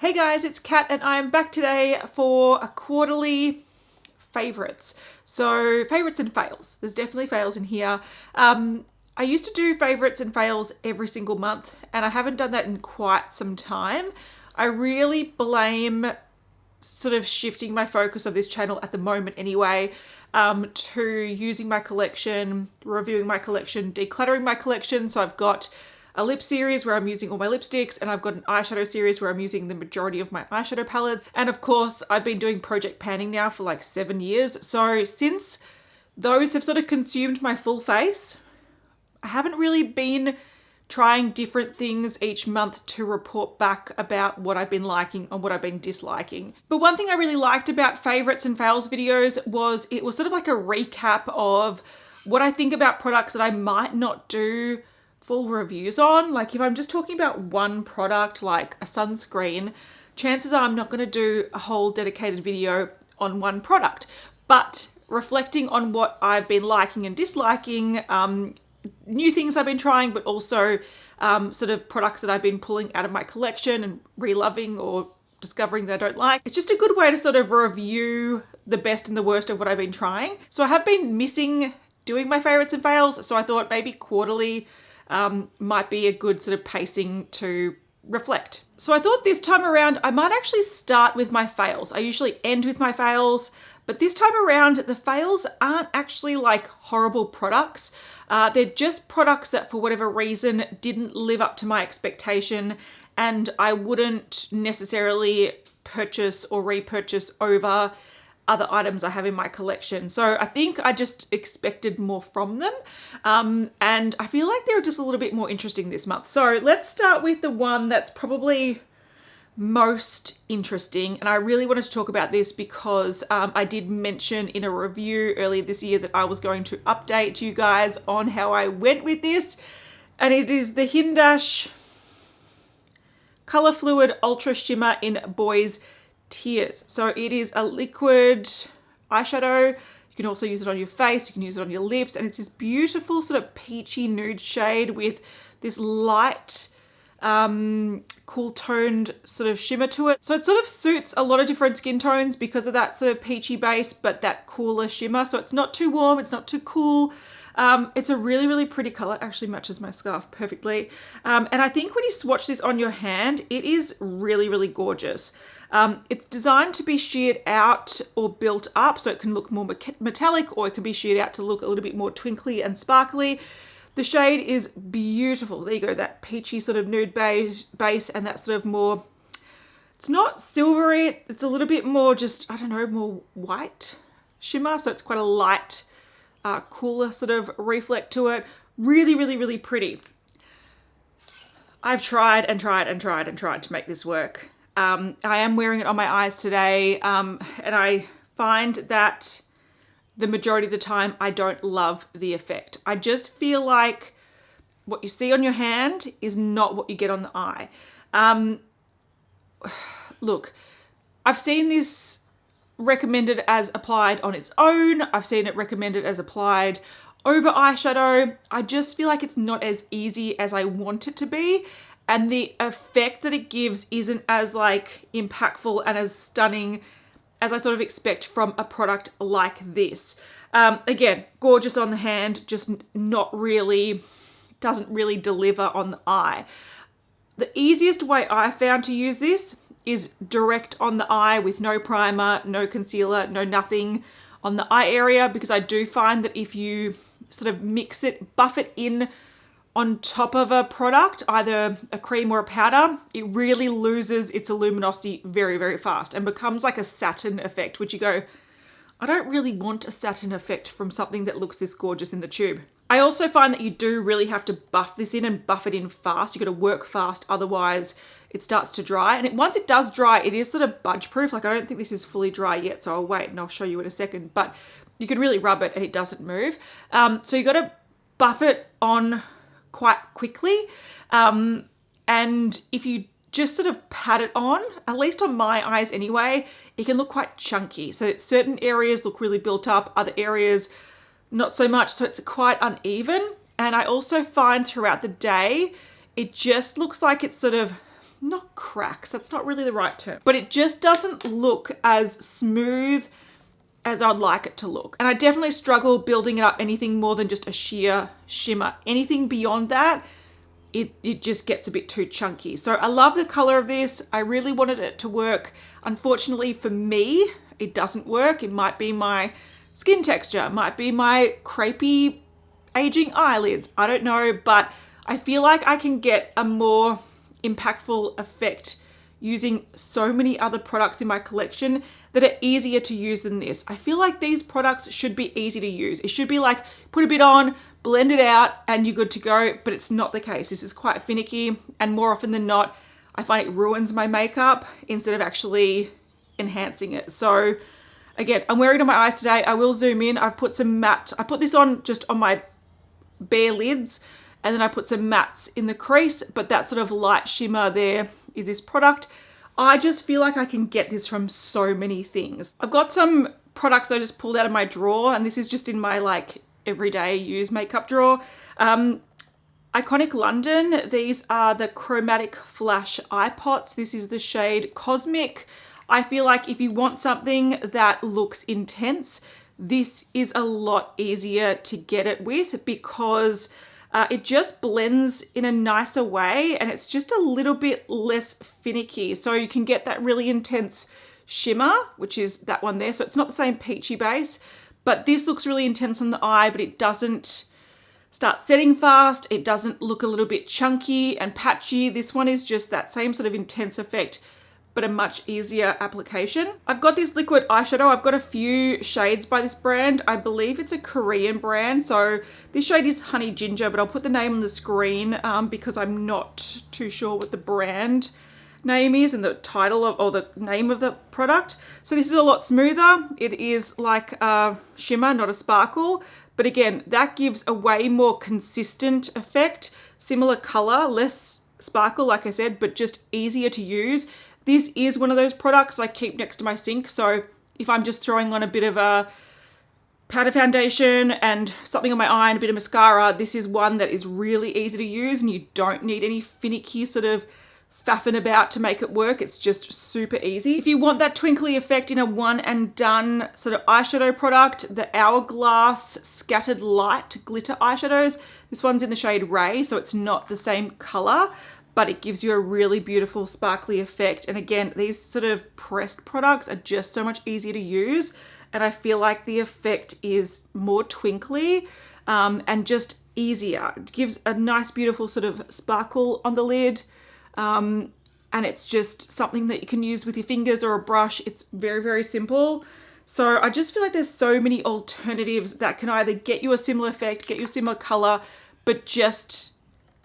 Hey guys, it's Kat and I'm back today for a quarterly favorites. So favorites and fails. There's definitely fails in here. I used to do favorites and fails every single month and I haven't done that in quite some time. I really blame sort of shifting my focus of this channel at the moment anyway, to using my collection, reviewing my collection, decluttering my collection. So I've got a lip series where I'm using all my lipsticks, and I've got an eyeshadow series where I'm using the majority of my eyeshadow palettes. And of course, I've been doing project panning now for like 7 years. So since those have sort of consumed my full face, I haven't really been trying different things each month to report back about what I've been liking and what I've been disliking. But one thing I really liked about favorites and fails videos was it was sort of like a recap of what I think about products that I might not do full reviews on. Like if I'm just talking about one product like a sunscreen, chances are I'm not going to do a whole dedicated video on one product. But reflecting on what I've been liking and disliking, new things I've been trying, but also sort of products that I've been pulling out of my collection and re-loving or discovering that I don't like. It's just a good way to sort of review the best and the worst of what I've been trying. So I have been missing doing my favorites and fails, so I thought maybe quarterly might be a good sort of pacing to reflect. So I thought this time around I might actually start with my fails. I usually end with my fails, but this time around the fails aren't actually like horrible products. They're just products that for whatever reason didn't live up to my expectation and I wouldn't necessarily purchase or repurchase over other items I have in my collection. So I think I just expected more from them. And I feel like they're just a little bit more interesting this month. So let's start with the one that's probably most interesting. And I really wanted to talk about this because I did mention in a review earlier this year that I was going to update you guys on how I went with this. And it is the Hindash Color Fluid Ultra Shimmer in Boys Tears. So it is a liquid eyeshadow. You can also use it on your face, you can use it on your lips, and it's this beautiful sort of peachy nude shade with this light cool toned sort of shimmer to it. So it sort of suits a lot of different skin tones because of that sort of peachy base but that cooler shimmer. So it's not too warm, it's not too cool. It's a really, really pretty color. It actually matches my scarf perfectly. And I think when you swatch this on your hand, it is really, really gorgeous. It's designed to be sheared out or built up, so it can look more metallic, or it can be sheared out to look a little bit more twinkly and sparkly. The shade is beautiful. There you go, that peachy sort of nude beige base and that sort of more, it's not silvery, it's a little bit more just, I don't know, more white shimmer. So it's quite a light, cooler sort of reflect to it. Really, really, really pretty. I've tried and tried and tried and tried to make this work. I am wearing it on my eyes today, and I find that the majority of the time I don't love the effect. I just feel like what you see on your hand is not what you get on the eye. Look, I've seen this recommended as applied on its own. I've seen it recommended as applied over eyeshadow. I just feel like it's not as easy as I want it to be. And the effect that it gives isn't as like impactful and as stunning as I sort of expect from a product like this. Again, gorgeous on the hand, just not really, doesn't really deliver on the eye. The easiest way I found to use this is direct on the eye with no primer, no concealer, no nothing on the eye area, because I do find that if you sort of mix it, buff it in on top of a product, either a cream or a powder, it really loses its luminosity very, very fast and becomes like a satin effect, which you go, I don't really want a satin effect from something that looks this gorgeous in the tube. I also find that you do really have to buff this in and buff it in fast. You got to work fast, otherwise it starts to dry. And once it does dry, it is sort of budge proof. Like I don't think this is fully dry yet, so I'll wait and I'll show you in a second, but you can really rub it and it doesn't move. So you got to buff it on quite quickly. And if you just sort of pat it on, at least on my eyes anyway, it can look quite chunky. So certain areas look really built up, other areas not so much. So it's quite uneven. And I also find throughout the day, it just looks like it's sort of not cracks, that's not really the right term, but it just doesn't look as smooth as I'd like it to look. And I definitely struggle building it up anything more than just a sheer shimmer. Anything beyond that, it just gets a bit too chunky. So I love the color of this. I really wanted it to work. Unfortunately for me, it doesn't work. It might be my skin texture, it might be my crepey aging eyelids, I don't know, but I feel like I can get a more impactful effect using so many other products in my collection that are easier to use than this. I feel like these products should be easy to use. It should be like, put a bit on, blend it out, and you're good to go, but it's not the case. This is quite finicky, and more often than not, I find it ruins my makeup instead of actually enhancing it. So again, I'm wearing it on my eyes today. I will zoom in. I've put some matte, I put this on just on my bare lids, and then I put some mattes in the crease, but that sort of light shimmer there is this product. I just feel like I can get this from so many things. I've got some products that I just pulled out of my drawer, and this is just in my like everyday use makeup drawer. Iconic London, these are the Chromatic Flash Eye Pots. This is the shade Cosmic. I feel like if you want something that looks intense, this is a lot easier to get it with because it just blends in a nicer way, and it's just a little bit less finicky. So you can get that really intense shimmer, which is that one there. So it's not the same peachy base, but this looks really intense on the eye, but it doesn't start setting fast. It doesn't look a little bit chunky and patchy. This one is just that same sort of intense effect, but a much easier application. I've got this liquid eyeshadow. I've got a few shades by this brand. I believe it's a Korean brand. So this shade is Honey Ginger, but I'll put the name on the screen because I'm not too sure what the brand name is and the title of, or the name of the product. So this is a lot smoother. It is like a shimmer, not a sparkle. But again, that gives a way more consistent effect. Similar color, less sparkle, like I said, but just easier to use. This is one of those products I keep next to my sink. So if I'm just throwing on a bit of a powder foundation and something on my eye and a bit of mascara, this is one that is really easy to use, and you don't need any finicky sort of faffing about to make it work. It's just super easy. If you want that twinkly effect in a one and done sort of eyeshadow product, the Hourglass Scattered Light Glitter Eyeshadows, this one's in the shade RiRe, so it's not the same color, but it gives you a really beautiful sparkly effect. And again, these sort of pressed products are just so much easier to use. And I feel like the effect is more twinkly and just easier. It gives a nice, beautiful sort of sparkle on the lid. And it's just something that you can use with your fingers or a brush. It's very, very simple. So I just feel like there's so many alternatives that can either get you a similar effect, get you a similar color, but just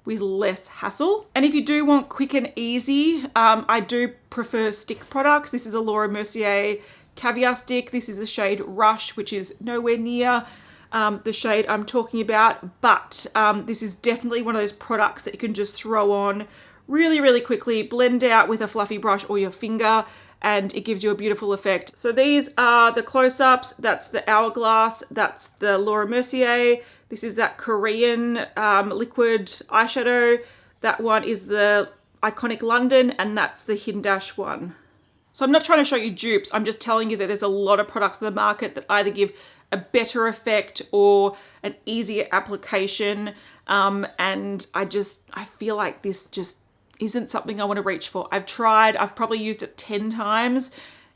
with less hassle. And if you do want quick and easy, I do prefer stick products. This is a Laura Mercier Caviar stick. This is the shade Rush, which is nowhere near the shade I'm talking about, but this is definitely one of those products that you can just throw on really, really quickly, blend out with a fluffy brush or your finger, and it gives you a beautiful effect. So these are the close-ups. That's the Hourglass, that's the Laura Mercier. This is that Korean liquid eyeshadow. That one is the Iconic London, and that's the Hindash one. So I'm not trying to show you dupes. I'm just telling you that there's a lot of products in the market that either give a better effect or an easier application. And I feel like this just isn't something I want to reach for. I've tried, I've probably used it 10 times.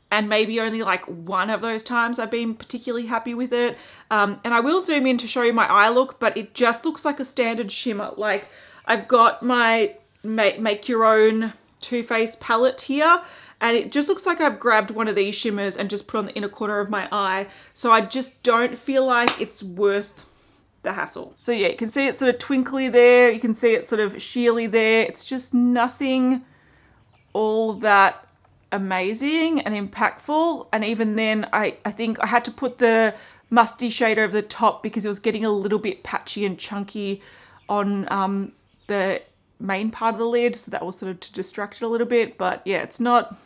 And maybe only like one of those times I've been particularly happy with it. And I will zoom in to show you my eye look, but it just looks like a standard shimmer. Like I've got my Make Your Own Too Faced palette here, and it just looks like I've grabbed one of these shimmers and just put on the inner corner of my eye. So I just don't feel like it's worth the hassle. So yeah, you can see it's sort of twinkly there. You can see it's sort of sheerly there. It's just nothing all that amazing and impactful. And even then I think I had to put the musty shade over the top because it was getting a little bit patchy and chunky on the main part of the lid, so that was sort of to distract it a little bit. But yeah, it's not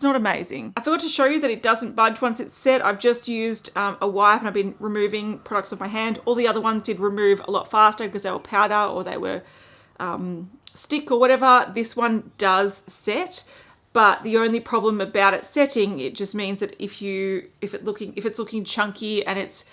amazing. I forgot to show you that it doesn't budge once it's set. I've just used a wipe and I've been removing products off my hand. All the other ones did remove a lot faster because they were powder or they were stick or whatever, this one does set. But the only problem about it setting, it just means that if it's looking chunky and it's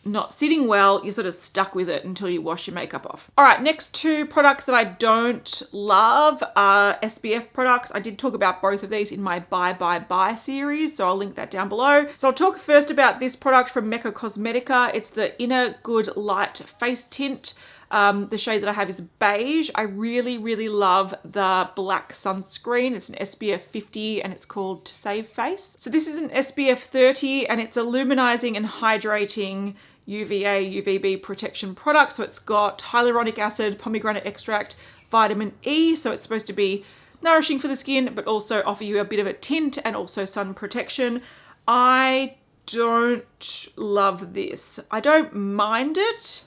not sitting well, you're sort of stuck with it until you wash your makeup off. All right, next two products that I don't love are SPF products. I did talk about both of these in my Buy series, so I'll link that down below. So I'll talk first about this product from Mecca Cosmetica. It's the Inner Good Light Face Tint. The shade that I have is Beige. I really, really love the black sunscreen. It's an SPF 50 and it's called To Save Face. So this is an SPF 30 and it's a luminizing and hydrating UVA, UVB protection product. So it's got hyaluronic acid, pomegranate extract, vitamin E. So it's supposed to be nourishing for the skin, but also offer you a bit of a tint and also sun protection. I don't love this. I don't mind it.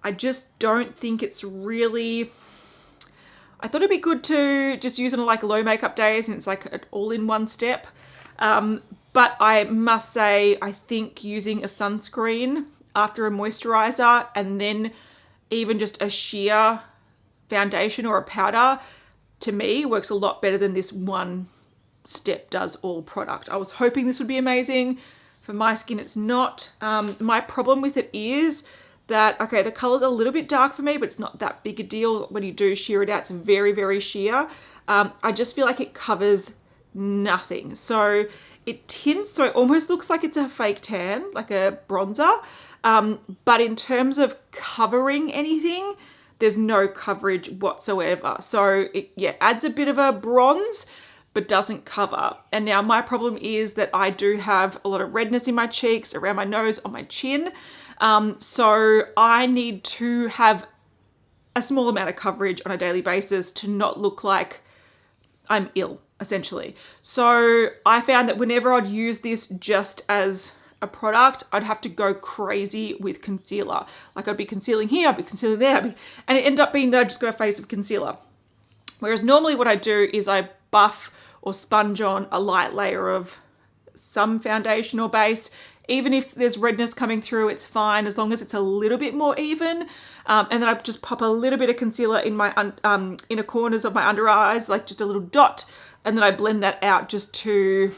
I just don't think it's really, I thought it'd be good to just use it on like low makeup days and it's like an all-in-one step. But I must say, I think using a sunscreen after a moisturizer and then even just a sheer foundation or a powder, to me, works a lot better than this one step does all product. I was hoping this would be amazing. For my skin, it's not. My problem with it is that, okay, the color's a little bit dark for me, but it's not that big a deal. When you do sheer it out, it's very, very sheer. I just feel like it covers nothing. So it tints, so it almost looks like it's a fake tan, like a bronzer. But in terms of covering anything, there's no coverage whatsoever. So it, yeah, adds a bit of a bronze, but doesn't cover. And now my problem is that I do have a lot of redness in my cheeks, around my nose, on my chin. So I need to have a small amount of coverage on a daily basis to not look like I'm ill, essentially. So I found that whenever I'd use this just as a product, I'd have to go crazy with concealer. Like I'd be concealing here, I'd be concealing there, and it ended up being that I've just got a face of concealer. Whereas normally what I do is I buff or sponge on a light layer of some foundation or base. Even if there's redness coming through, it's fine as long as it's a little bit more even. And then I just pop a little bit of concealer in my inner corners of my under eyes, like just a little dot. And then I blend that out just to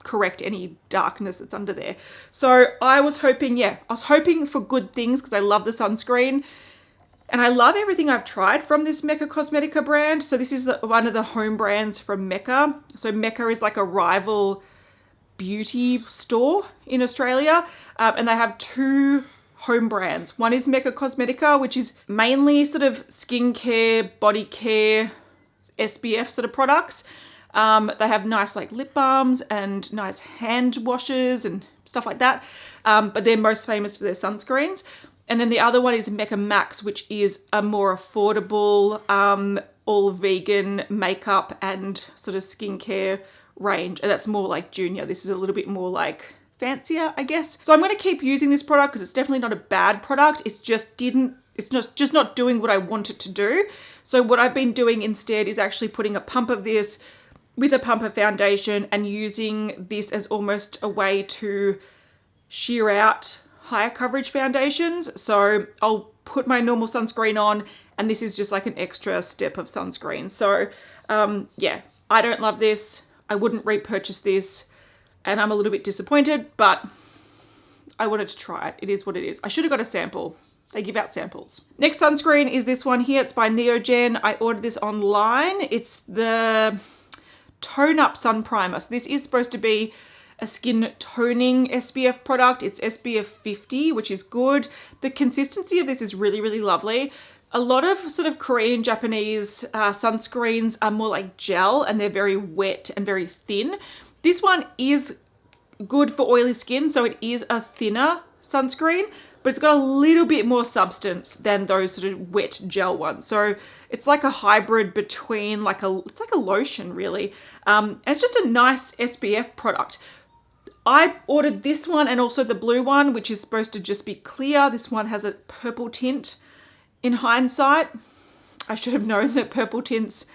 correct any darkness that's under there. So I was hoping, I was hoping for good things because I love the sunscreen. And I love everything I've tried from this Mecca Cosmetica brand. So this is one of the home brands from Mecca. So Mecca is like a rival beauty store in Australia, and they have two home brands. One is Mecca Cosmetica, which is mainly sort of skincare, body care, SPF sort of products. They have nice like lip balms and nice hand washes and stuff like that, but they're most famous for their sunscreens. And then the other one is Mecca Max, which is a more affordable, all vegan makeup and sort of skincare range, and that's more like junior. This is a little bit more like fancier, I guess. So I'm going to keep using this product because it's definitely not a bad product. It's just not doing what I want it to do. So what I've been doing instead is actually putting a pump of this with a pump of foundation and using this as almost a way to sheer out higher coverage foundations. So I'll put my normal sunscreen on and this is just like an extra step of sunscreen. So yeah, I don't love this. I wouldn't repurchase this and I'm a little bit disappointed, but I wanted to try it. It is what it is. I should have got a sample. They give out samples. Next sunscreen is this one here. It's by Neogen. I ordered this online. It's the Tone Up Sun Primer. So this is supposed to be a skin toning SPF product. It's SPF 50, which is good. The consistency of this is really, really lovely. A lot of sort of Korean, Japanese sunscreens are more like gel and they're very wet and very thin. This one is good for oily skin, so it is a thinner sunscreen, but it's got a little bit more substance than those sort of wet gel ones. So it's like a hybrid between it's like a lotion really. And it's just a nice SPF product. I ordered this one and also the blue one, which is supposed to just be clear. This one has a purple tint. In hindsight, I should have known that purple tints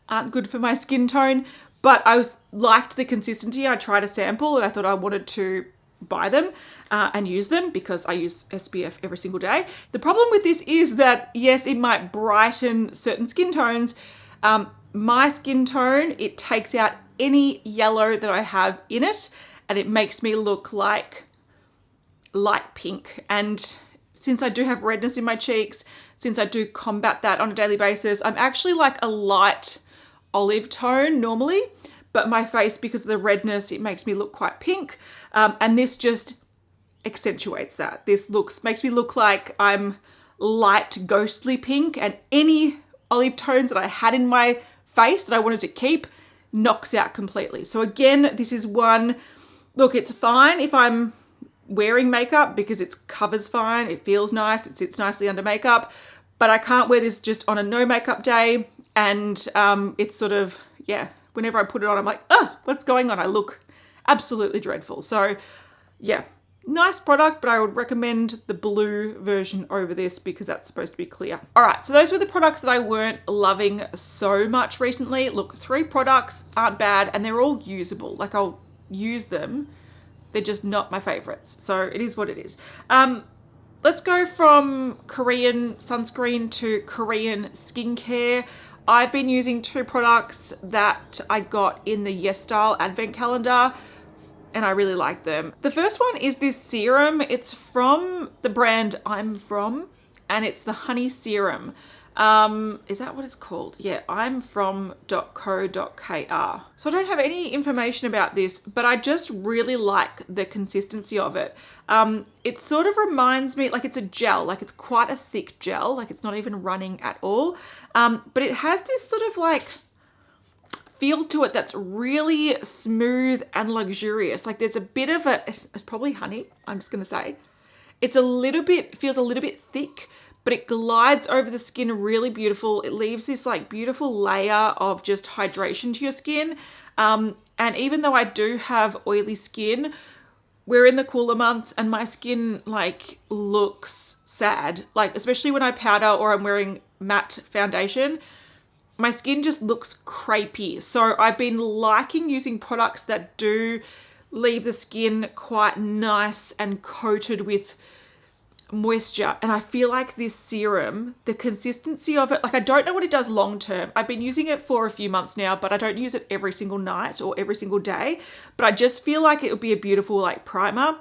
aren't good for my skin tone, but I liked the consistency. I tried a sample and I thought I wanted to buy them and use them because I use SPF every single day. The problem with this is that, yes, it might brighten certain skin tones. My skin tone, it takes out any yellow that I have in it and it makes me look like light pink. And since I do have redness in my cheeks, since I do combat that on a daily basis, I'm actually like a light olive tone normally, but my face, because of the redness, it makes me look quite pink. And this just accentuates that. This makes me look like I'm light ghostly pink, and any olive tones that I had in my face that I wanted to keep knocks out completely. So again, this is one, look, it's fine if I'm wearing makeup because it covers fine, it feels nice, it sits nicely under makeup, but I can't wear this just on a no makeup day. And it's sort of, yeah, whenever I put it on, I'm like, oh, what's going on? I look absolutely dreadful. So yeah, nice product, but I would recommend the blue version over this because that's supposed to be clear. All right, so those were the products that I weren't loving so much recently. Look, 3 products aren't bad and they're all usable. Like, I'll use them. They're just not my favorites. So it is what it is. Let's go from Korean sunscreen to Korean skincare. I've been using 2 products that I got in the Yes Style advent calendar and I really like them. The first one is this serum. It's from the brand I'm From, and it's the honey serum. Is that what it's called? Yeah, imfrom.co.kr. So I don't have any information about this, but I just really like the consistency of it. It sort of reminds me, like it's a gel, like it's quite a thick gel, like it's not even running at all. But it has this sort of like feel to it that's really smooth and luxurious. Like there's a bit of it's probably honey, I'm just gonna say. It's a little bit, feels a little bit thick, but it glides over the skin really beautiful. It leaves this like beautiful layer of just hydration to your skin. And even though I do have oily skin, we're in the cooler months and my skin like looks sad. Like especially when I powder or I'm wearing matte foundation, my skin just looks crepey. So I've been liking using products that do leave the skin quite nice and coated with moisture. And I feel like this serum, the consistency of it, like I don't know what it does long term. I've been using it for a few months now, but I don't use it every single night or every single day. But I just feel like it would be a beautiful like primer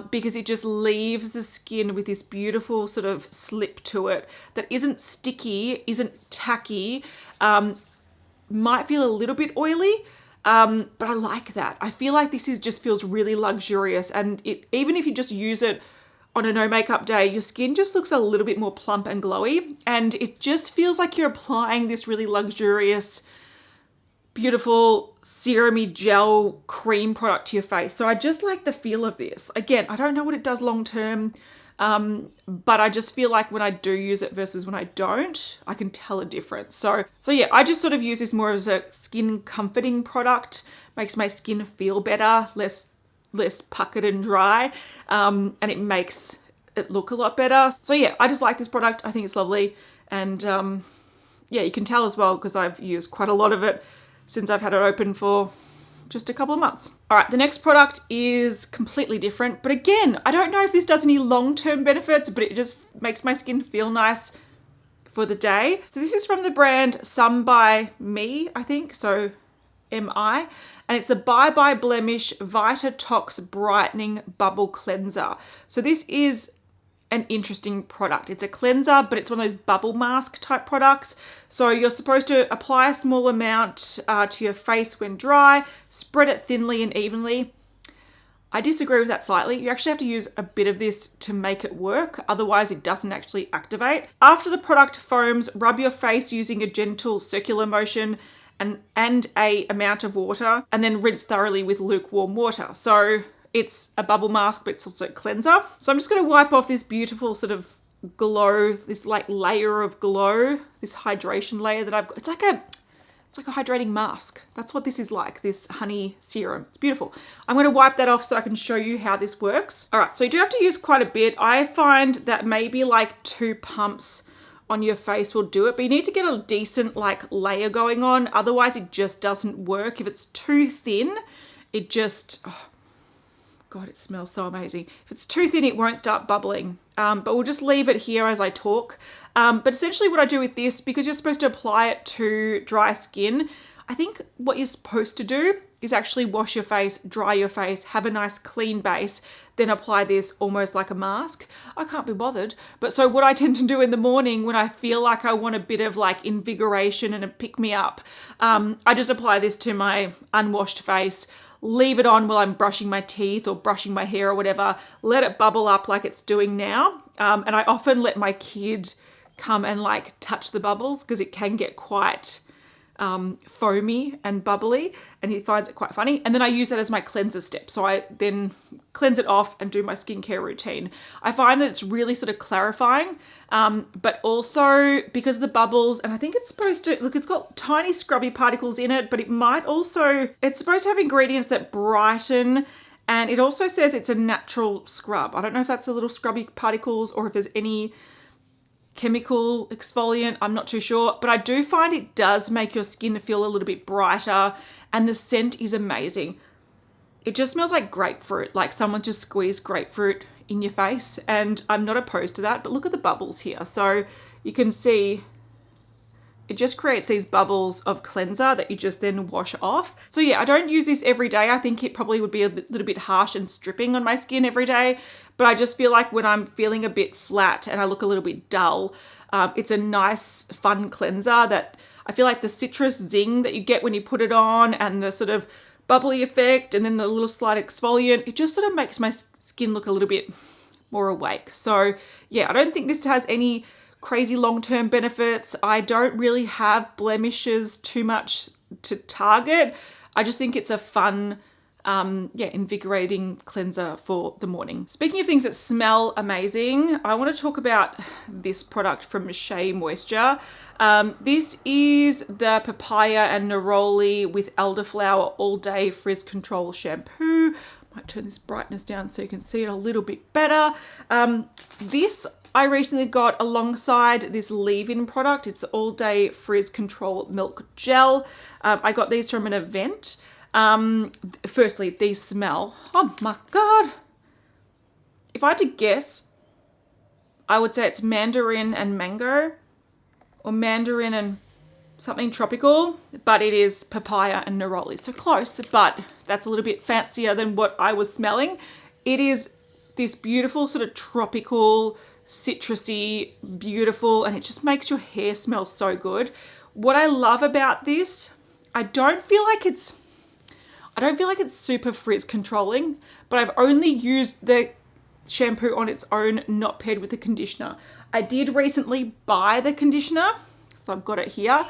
because it just leaves the skin with this beautiful sort of slip to it that isn't sticky, isn't tacky, might feel a little bit oily. But I like that. I feel like this just feels really luxurious, and even if you just use it on a no makeup day, your skin just looks a little bit more plump and glowy, and it just feels like you're applying this really luxurious, beautiful serumy gel cream product to your face. So I just like the feel of this. Again, I don't know what it does long term, but I just feel like when I do use it versus when I don't, I can tell a difference. So yeah, I just sort of use this more as a skin comforting product, makes my skin feel better, less puckered and dry, and it makes it look a lot better. So yeah, I just like this product. I think it's lovely, and yeah, you can tell as well because I've used quite a lot of it since I've had it open for just a couple of months. All right, the next product is completely different, but again, I don't know if this does any long-term benefits, but it just makes my skin feel nice for the day. So this is from the brand Some by Me, I think, so MI, and it's the Bye Bye Blemish Vitatox Brightening Bubble Cleanser. So this is an interesting product. It's a cleanser, but it's one of those bubble mask type products. So you're supposed to apply a small amount to your face when dry, spread it thinly and evenly. I disagree with that slightly. You actually have to use a bit of this to make it work. Otherwise, it doesn't actually activate. After the product foams, rub your face using a gentle circular motion and a amount of water, and then rinse thoroughly with lukewarm water. So it's a bubble mask, but it's also a cleanser. So I'm just going to wipe off this beautiful sort of glow, this like layer of glow, this hydration layer that I've got. It's like a hydrating mask. That's what this is like, this honey serum. It's beautiful. I'm going to wipe that off so I can show you how this works. All right, so you do have to use quite a bit. I find that maybe like 2 pumps on your face will do it, but you need to get a decent like layer going on. Otherwise it just doesn't work. If it's too thin, it just, God, it smells so amazing. If it's too thin, it won't start bubbling. But we'll just leave it here as I talk. But essentially what I do with this, because you're supposed to apply it to dry skin, I think what you're supposed to do is actually wash your face, dry your face, have a nice clean base, then apply this almost like a mask. I can't be bothered. But so what I tend to do in the morning when I feel like I want a bit of like invigoration and a pick me up, I just apply this to my unwashed face, leave it on while I'm brushing my teeth or brushing my hair or whatever, let it bubble up like it's doing now. And I often let my kid come and like touch the bubbles because it can get quite foamy and bubbly, and he finds it quite funny. And then I use that as my cleanser step. So I then cleanse it off and do my skincare routine. I find that it's really sort of clarifying, but also because of the bubbles, and I think it's supposed to, look, it's got tiny scrubby particles in it, but it might also, it's supposed to have ingredients that brighten, and it also says it's a natural scrub. I don't know if that's the little scrubby particles or if there's any chemical exfoliant, I'm not too sure, but I do find it does make your skin feel a little bit brighter, and the scent is amazing. It just smells like grapefruit, like someone just squeezed grapefruit in your face, and I'm not opposed to that, but look at the bubbles here. So you can see it just creates these bubbles of cleanser that you just then wash off. So yeah, I don't use this every day. I think it probably would be a little bit harsh and stripping on my skin every day, but I just feel like when I'm feeling a bit flat and I look a little bit dull, it's a nice, fun cleanser that I feel like the citrus zing that you get when you put it on and the sort of bubbly effect and then the little slight exfoliant, it just sort of makes my skin look a little bit more awake. So yeah, I don't think this has any crazy long-term benefits. I don't really have blemishes too much to target. I just think it's a fun, invigorating cleanser for the morning. Speaking of things that smell amazing, I want to talk about this product from Shea Moisture. This is the Papaya and Neroli with Elderflower All Day Frizz Control Shampoo. Might turn this brightness down so you can see it a little bit better. This I recently got alongside this leave-in product. It's All Day Frizz Control Milk Gel. I got these from an event. Firstly, these smell, oh my God. If I had to guess, I would say it's mandarin and mango, or mandarin and something tropical, but it is papaya and neroli. So close, but that's a little bit fancier than what I was smelling. It is this beautiful sort of tropical, citrusy, beautiful, and it just makes your hair smell so good. What I love about this, I don't feel like it's super frizz controlling, but I've only used the shampoo on its own, not paired with the conditioner. I did recently buy the conditioner, so I've got it here,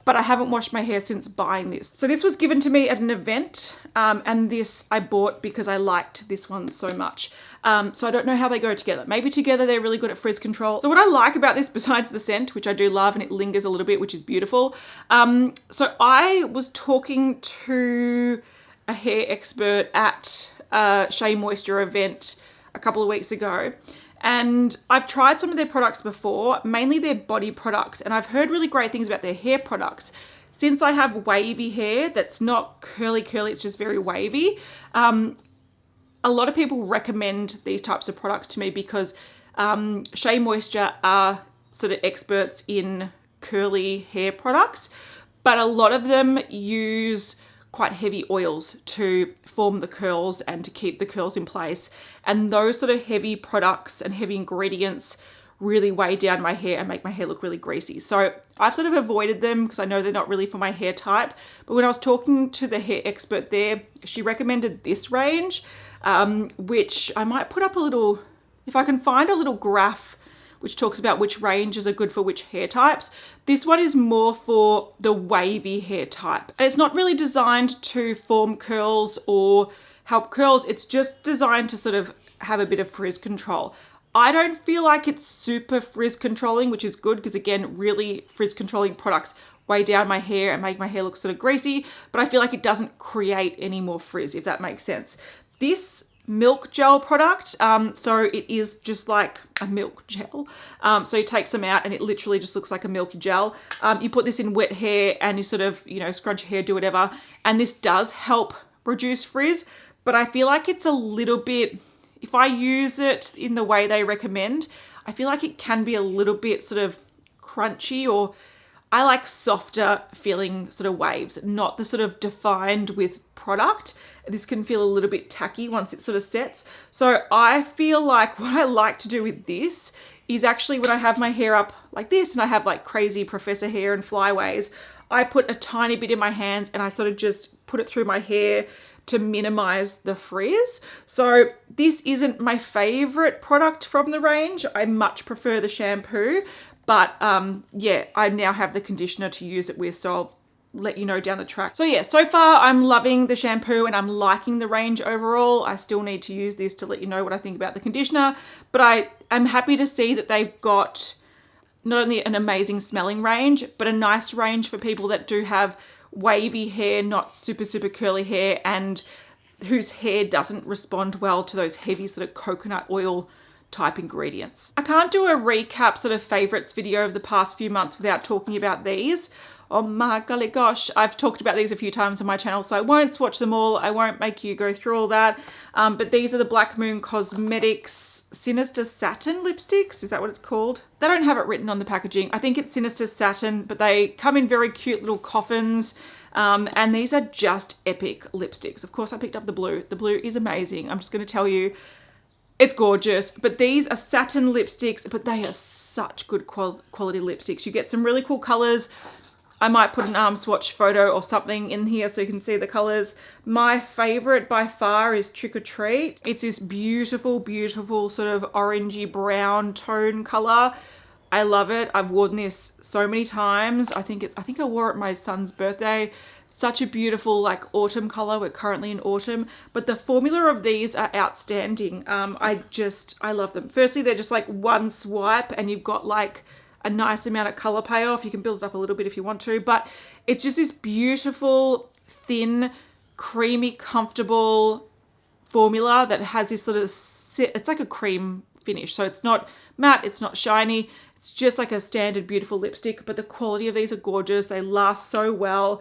but I haven't washed my hair since buying this. So this was given to me at an event, and this I bought because I liked this one so much. So I don't know how they go together. Maybe together they're really good at frizz control. So what I like about this, besides the scent, which I do love, and it lingers a little bit, which is beautiful. So I was talking to a hair expert at a Shea Moisture event a couple of weeks ago, and I've tried some of their products before, mainly their body products, and I've heard really great things about their hair products. Since I have wavy hair that's not curly, it's just very wavy, a lot of people recommend these types of products to me because Shea Moisture are sort of experts in curly hair products, but a lot of them use quite heavy oils to form the curls and to keep the curls in place. And those sort of heavy products and heavy ingredients really weigh down my hair and make my hair look really greasy. So I've sort of avoided them because I know they're not really for my hair type. But when I was talking to the hair expert there, she recommended this range, which I might put up a little, if I can find a little graph which talks about which ranges are good for which hair types. This one is more for the wavy hair type. And it's not really designed to form curls or help curls. It's just designed to sort of have a bit of frizz control. I don't feel like it's super frizz controlling, which is good because again, really frizz controlling products weigh down my hair and make my hair look sort of greasy, but I feel like it doesn't create any more frizz, if that makes sense. This milk gel product, so it is just like a milk gel, so you take some out and it literally just looks like a milky gel. You put this in wet hair and you sort of, you know, scrunch your hair, do whatever, and this does help reduce frizz, but I feel like it's a little bit, if I use it in the way they recommend, I feel like it can be a little bit sort of crunchy, or I like softer feeling sort of waves, not the sort of defined with product. This can feel a little bit tacky once it sort of sets. So I feel like what I like to do with this is actually when I have my hair up like this and I have like crazy professor hair and flyaways, I put a tiny bit in my hands and I sort of just put it through my hair to minimize the frizz. So this isn't my favorite product from the range. I much prefer the shampoo, but yeah, I now have the conditioner to use it with, so I'll let you know down the track. So yeah, so far I'm loving the shampoo and I'm liking the range overall. I still need to use this to let you know what I think about the conditioner, but I am happy to see that they've got not only an amazing smelling range, but a nice range for people that do have wavy hair, not super curly hair, and whose hair doesn't respond well to those heavy sort of coconut oil type ingredients. I can't do a recap sort of favorites video of the past few months without talking about these. Oh my golly gosh, I've talked about these a few times on my channel, so I won't swatch them all. I won't make you go through all that. But these are the Black Moon Cosmetics Sinister Satin lipsticks. Is that what it's called? They don't have it written on the packaging. I think it's Sinister Satin, but they come in very cute little coffins. And these are just epic lipsticks. Of course, I picked up the blue. The blue is amazing. I'm just going to tell you, it's gorgeous. But these are satin lipsticks, but they are such good quality lipsticks. You get some really cool colors. I might put an arm swatch photo or something in here so you can see the colors. My favorite by far is Trick or Treat. It's this beautiful, beautiful sort of orangey brown tone color. I love it. I've worn this so many times. I think I wore it my son's birthday. Such a beautiful like autumn color. We're currently in autumn, but the formula of these are outstanding. I love them. Firstly, they're just like one swipe and you've got like a nice amount of color payoff. You can build it up a little bit if you want to, but it's just this beautiful, thin, creamy, comfortable formula that has this sort of, it's like a cream finish. So it's not matte, it's not shiny. It's just like a standard beautiful lipstick, but the quality of these are gorgeous. They last so well.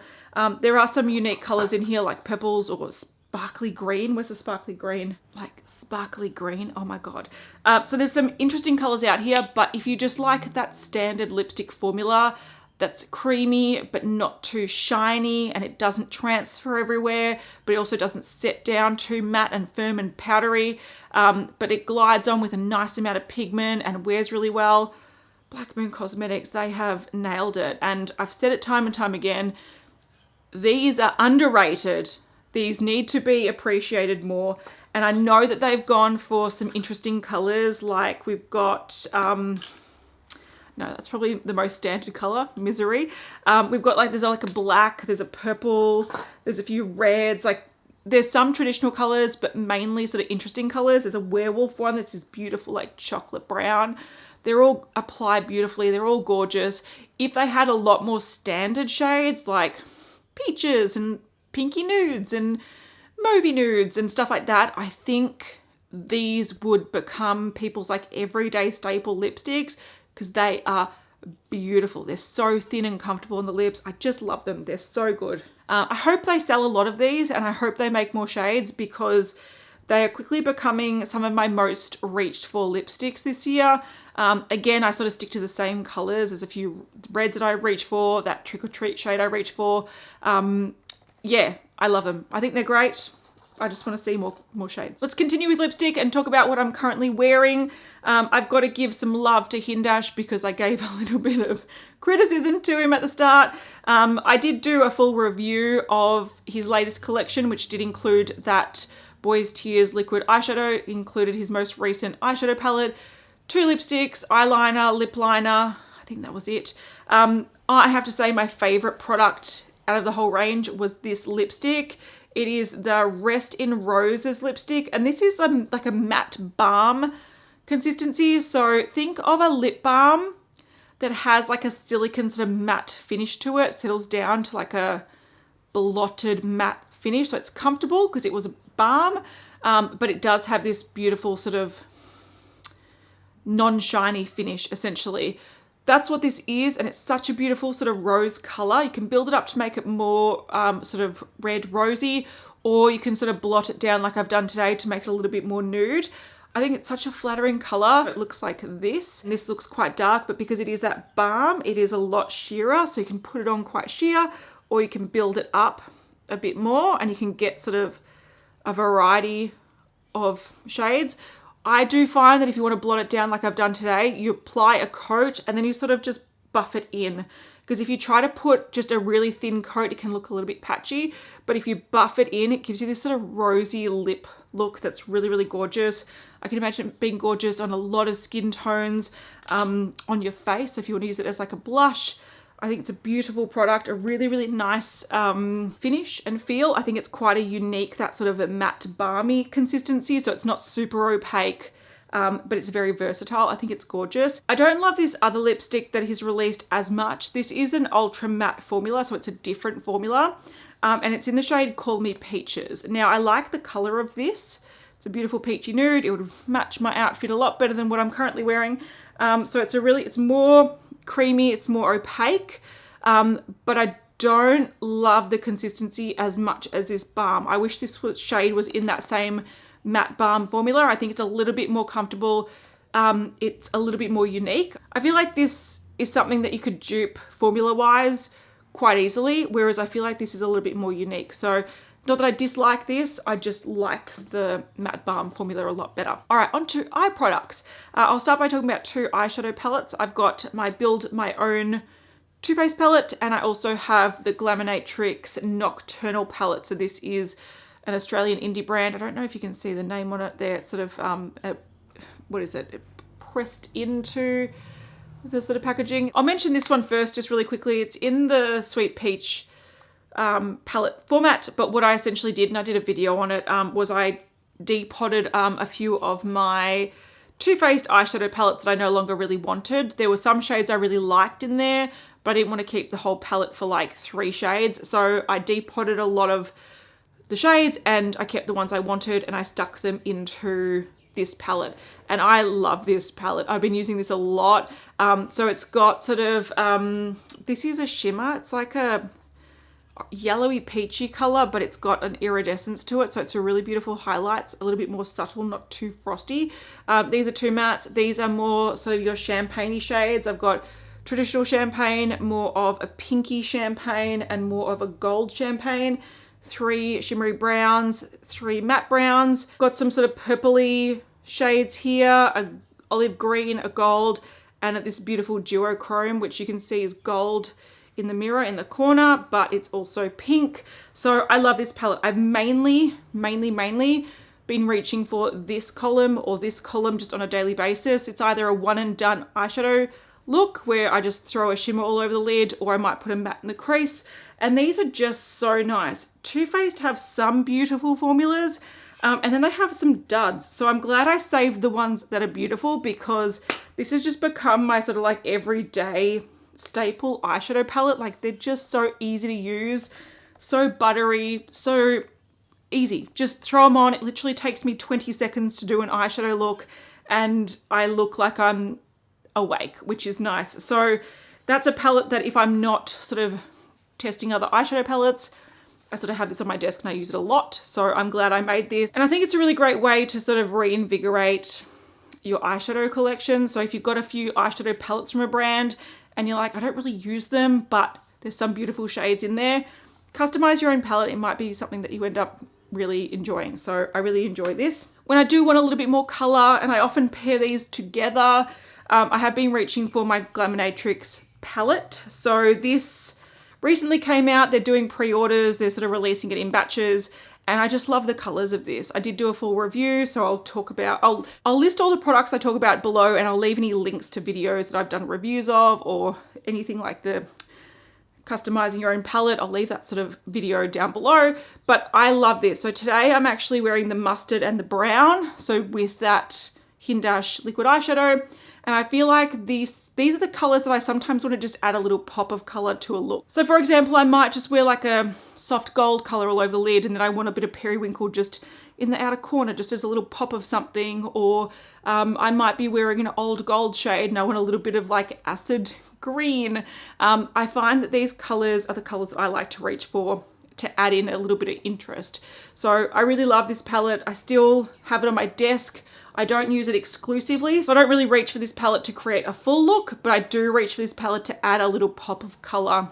There are some unique colors in here like purples or sparkly green. Where's the sparkly green? Like sparkly green. Oh my God. So there's some interesting colors out here, but if you just like that standard lipstick formula that's creamy but not too shiny and it doesn't transfer everywhere, but it also doesn't set down too matte and firm and powdery, but it glides on with a nice amount of pigment and wears really well. Black Moon Cosmetics, they have nailed it. And I've said it time and time again, these are underrated. These need to be appreciated more. And I know that they've gone for some interesting colors, like we've got, no, that's probably the most standard color, Misery. We've got like, there's like a black, there's a purple, there's a few reds, like there's some traditional colors, but mainly sort of interesting colors. There's a werewolf one that's this beautiful like chocolate brown. They're all applied beautifully. They're all gorgeous. If they had a lot more standard shades like peaches and pinky nudes and mauvey nudes and stuff like that, I think these would become people's like everyday staple lipsticks because they are beautiful. They're so thin and comfortable on the lips. I just love them. They're so good. I hope they sell a lot of these and I hope they make more shades because they are quickly becoming some of my most reached for lipsticks this year. Again, I sort of stick to the same colors. There's a few reds that I reach for, that Trick or Treat shade I reach for. Yeah, I love them. I think they're great. I just want to see more shades. Let's continue with lipstick and talk about what I'm currently wearing. I've got to give some love to Hindash because I gave a little bit of criticism to him at the start. I did do a full review of his latest collection, which did include that Boys Tears liquid eyeshadow, included his most recent eyeshadow palette, 2 lipsticks, eyeliner, lip liner. I think that was it. I have to say my favorite product out of the whole range was this lipstick. It is the Rest in Roses lipstick, and this is like a matte balm consistency. So think of a lip balm that has like a silicone sort of matte finish to it, settles down to like a blotted matte finish. So it's comfortable because it was a balm, but it does have this beautiful sort of non-shiny finish essentially. That's what this is, and it's such a beautiful sort of rose color. You can build it up to make it more sort of red rosy, or you can sort of blot it down like I've done today to make it a little bit more nude. I think it's such a flattering color. It looks like this. And this looks quite dark, but because it is that balm, it is a lot sheerer. So you can put it on quite sheer, or you can build it up a bit more and you can get sort of a variety of shades. I do find that if you want to blot it down like I've done today, you apply a coat and then you sort of just buff it in. Because if you try to put just a really thin coat, it can look a little bit patchy. But if you buff it in, it gives you this sort of rosy lip look that's really, really gorgeous. I can imagine it being gorgeous on a lot of skin tones on your face. So if you want to use it as like a blush, I think it's a beautiful product, a really, really nice finish and feel. I think it's quite a unique, that sort of a matte balmy consistency. So it's not super opaque, but it's very versatile. I think it's gorgeous. I don't love this other lipstick that he's released as much. This is an ultra matte formula, so it's a different formula. And it's in the shade Call Me Peaches. Now, I like the color of this. It's a beautiful peachy nude. It would match my outfit a lot better than what I'm currently wearing. So it's more creamy, it's more opaque, but I don't love the consistency as much as this balm. I wish this shade was in that same matte balm formula. I think it's a little bit more comfortable. It's a little bit more unique. I feel like this is something that you could dupe formula wise quite easily, whereas I feel like this is a little bit more unique. So not that I dislike this, I just like the matte balm formula a lot better. All right, on to eye products. I'll start by talking about 2 eyeshadow palettes. I've got my Build My Own Too Faced palette, and I also have the Glaminatrix Nocturnal palette. So this is an Australian indie brand. I don't know if you can see the name on it there. It's sort of, what is it? Pressed into the sort of packaging. I'll mention this one first just really quickly. It's in the Sweet Peach palette format, but what I essentially did, and I did a video on it, was I depotted a few of my Too Faced eyeshadow palettes that I no longer really wanted. There were some shades I really liked in there, but I didn't want to keep the whole palette for like 3 shades. So I depotted a lot of the shades and I kept the ones I wanted and I stuck them into this palette, and I love this palette. I've been using this a lot. So it's got sort of, this is a shimmer. It's like a yellowy peachy color, but it's got an iridescence to it. So it's a really beautiful highlights, a little bit more subtle, not too frosty. These are 2 mattes. These are more sort of your champagne-y shades. I've got traditional champagne, more of a pinky champagne, and more of a gold champagne. 3 shimmery browns, 3 matte browns. Got some sort of purpley shades here, a olive green, a gold, and this beautiful duochrome, which you can see is gold in the mirror in the corner, but it's also pink. So I love this palette. I've mainly been reaching for this column or this column just on a daily basis. It's either a one and done eyeshadow look where I just throw a shimmer all over the lid, or I might put a matte in the crease. And these are just so nice. Too Faced have some beautiful formulas, and then they have some duds. So I'm glad I saved the ones that are beautiful, because this has just become my sort of like everyday staple eyeshadow palette. Like, they're just so easy to use, so buttery, so easy. Just throw them on. It literally takes me 20 seconds to do an eyeshadow look and I look like I'm awake, which is nice. So that's a palette that if I'm not sort of testing other eyeshadow palettes, I sort of have this on my desk and I use it a lot. So I'm glad I made this. And I think it's a really great way to sort of reinvigorate your eyeshadow collection. So if you've got a few eyeshadow palettes from a brand and you're like, I don't really use them, but there's some beautiful shades in there, customize your own palette. It might be something that you end up really enjoying. So I really enjoy this. When I do want a little bit more color, and I often pair these together, I have been reaching for my Glaminatrix palette. So this recently came out. They're doing pre-orders. They're sort of releasing it in batches. And I just love the colors of this. I did do a full review, so I'll list all the products I talk about below, and I'll leave any links to videos that I've done reviews of, or anything like the customizing your own palette. I'll leave that sort of video down below, but I love this. So today I'm actually wearing the mustard and the brown. So with that Hindash liquid eyeshadow, and I feel like these are the colors that I sometimes want to just add a little pop of color to a look. So for example, I might just wear like a soft gold color all over the lid, and then I want a bit of periwinkle just in the outer corner, just as a little pop of something. Or I might be wearing an old gold shade and I want a little bit of like acid green. I find that these colors are the colors that I like to reach for to add in a little bit of interest. So I really love this palette. I still have it on my desk. I don't use it exclusively, so I don't really reach for this palette to create a full look, but I do reach for this palette to add a little pop of color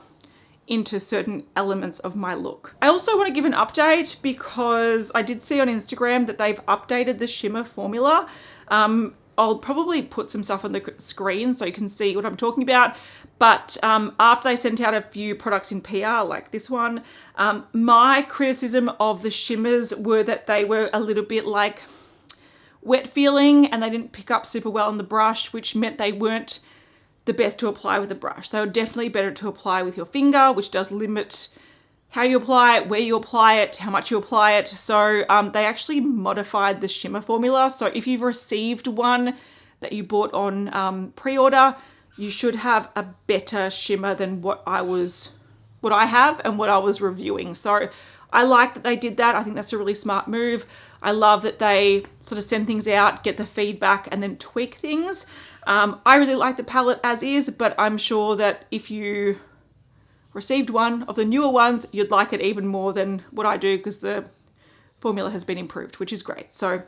into certain elements of my look. I also want to give an update because I did see on Instagram that they've updated the shimmer formula. I'll probably put some stuff on the screen so you can see what I'm talking about. But after they sent out a few products in PR, like this one, my criticism of the shimmers were that they were a little bit like wet feeling and they didn't pick up super well on the brush, which meant they weren't the best to apply with a brush. They were definitely better to apply with your finger, which does limit how you apply it, where you apply it, how much you apply it. So they actually modified the shimmer formula. So if you've received one that you bought on pre-order, you should have a better shimmer than what I have and what I was reviewing. So I like that they did that. I think that's a really smart move. I love that they sort of send things out, get the feedback, and then tweak things. I really like the palette as is, but I'm sure that if you received one of the newer ones, you'd like it even more than what I do because the formula has been improved, which is great. So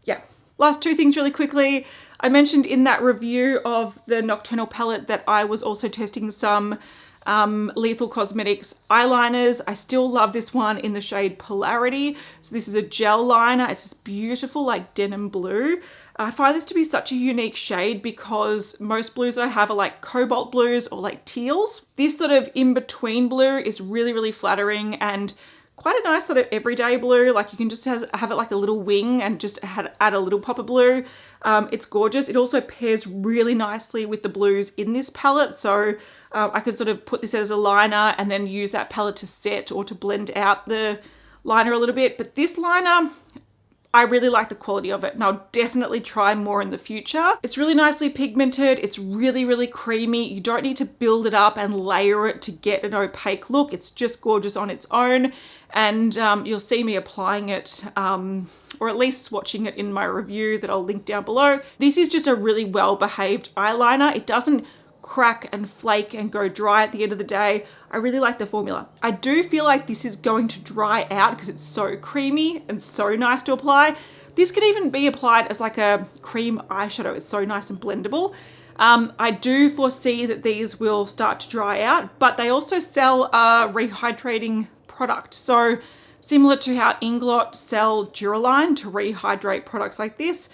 yeah, last two things really quickly. I mentioned in that review of the Nocturnal palette that I was also testing some Lethal Cosmetics eyeliners. I still love this one in the shade Polarity. So this is a gel liner. It's this beautiful like denim blue. I find this to be such a unique shade because most blues that I have are like cobalt blues or like teals. This sort of in-between blue is really, really flattering and quite a nice sort of everyday blue. Like you can just have it like a little wing and just add a little pop of blue. It's gorgeous. It also pairs really nicely with the blues in this palette. So I could sort of put this as a liner and then use that palette to set or to blend out the liner a little bit. But this liner, I really like the quality of it and I'll definitely try more in the future. It's really nicely pigmented. It's really, really creamy. You don't need to build it up and layer it to get an opaque look. It's just gorgeous on its own. And you'll see me applying it or at least swatching it in my review that I'll link down below. This is just a really well-behaved eyeliner. It doesn't crack and flake and go dry at the end of the day. I really like the formula. I do feel like this is going to dry out because it's so creamy and so nice to apply. This could even be applied as like a cream eyeshadow. It's so nice and blendable. I do foresee that these will start to dry out, but they also sell a rehydrating product. So similar to how Inglot sell Duraline to rehydrate products like this,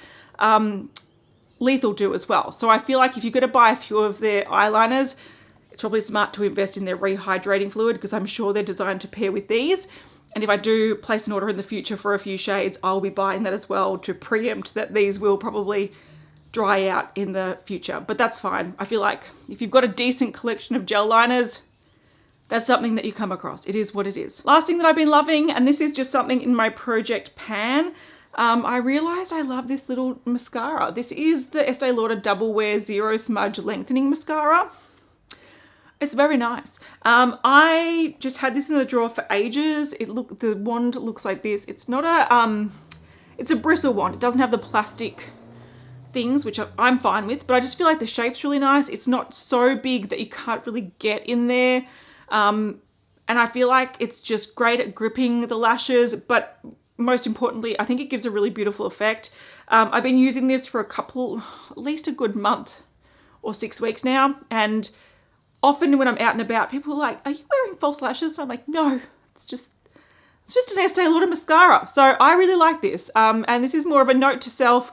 Lethal do as well. So I feel like if you're going to buy a few of their eyeliners, it's probably smart to invest in their rehydrating fluid because I'm sure they're designed to pair with these. And if I do place an order in the future for a few shades, I'll be buying that as well to preempt that these will probably dry out in the future. But that's fine. I feel like if you've got a decent collection of gel liners, that's something that you come across. It is what it is. Last thing that I've been loving, and this is just something in my project pan, I realized I love this little mascara. This is the Estee Lauder Double Wear Zero-Smudge Lengthening Mascara. It's very nice. I just had this in the drawer for ages. The wand looks like this. It's not a, it's a bristle wand. It doesn't have the plastic things, which I'm fine with, but I just feel like the shape's really nice. It's not so big that you can't really get in there. And I feel like it's just great at gripping the lashes, but most importantly, I think it gives a really beautiful effect. I've been using this for at least a good month or 6 weeks now. And often when I'm out and about, people are like, are you wearing false lashes? So I'm like, no, it's just an Estee Lauder mascara. So I really like this. And this is more of a note to self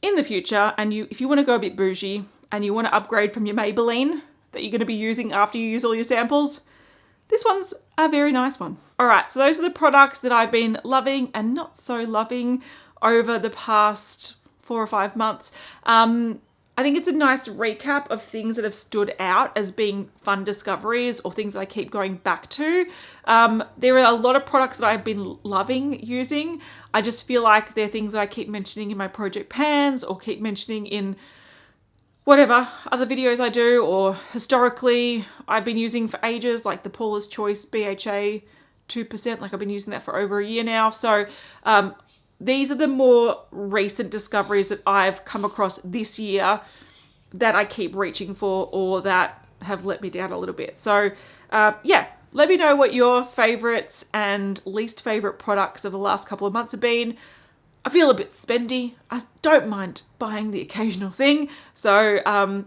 in the future. And if you want to go a bit bougie and you want to upgrade from your Maybelline that you're going to be using after you use all your samples, this one's a very nice one. All right, so those are the products that I've been loving and not so loving over the past 4 or 5 months. I think it's a nice recap of things that have stood out as being fun discoveries or things that I keep going back to. There are a lot of products that I've been loving using. I just feel like they're things that I keep mentioning in my project pans or keep mentioning in whatever other videos I do, or historically I've been using for ages, like the Paula's Choice BHA 2%, like I've been using that for over a year now. So these are the more recent discoveries that I've come across this year that I keep reaching for or that have let me down a little bit. So yeah, Let me know what your favorites and least favorite products of the last couple of months have been. I feel a bit spendy. I don't mind buying the occasional thing. So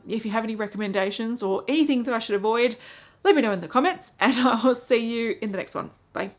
if you have any recommendations or anything that I should avoid, let me know in the comments, and I will see you in the next one. Bye.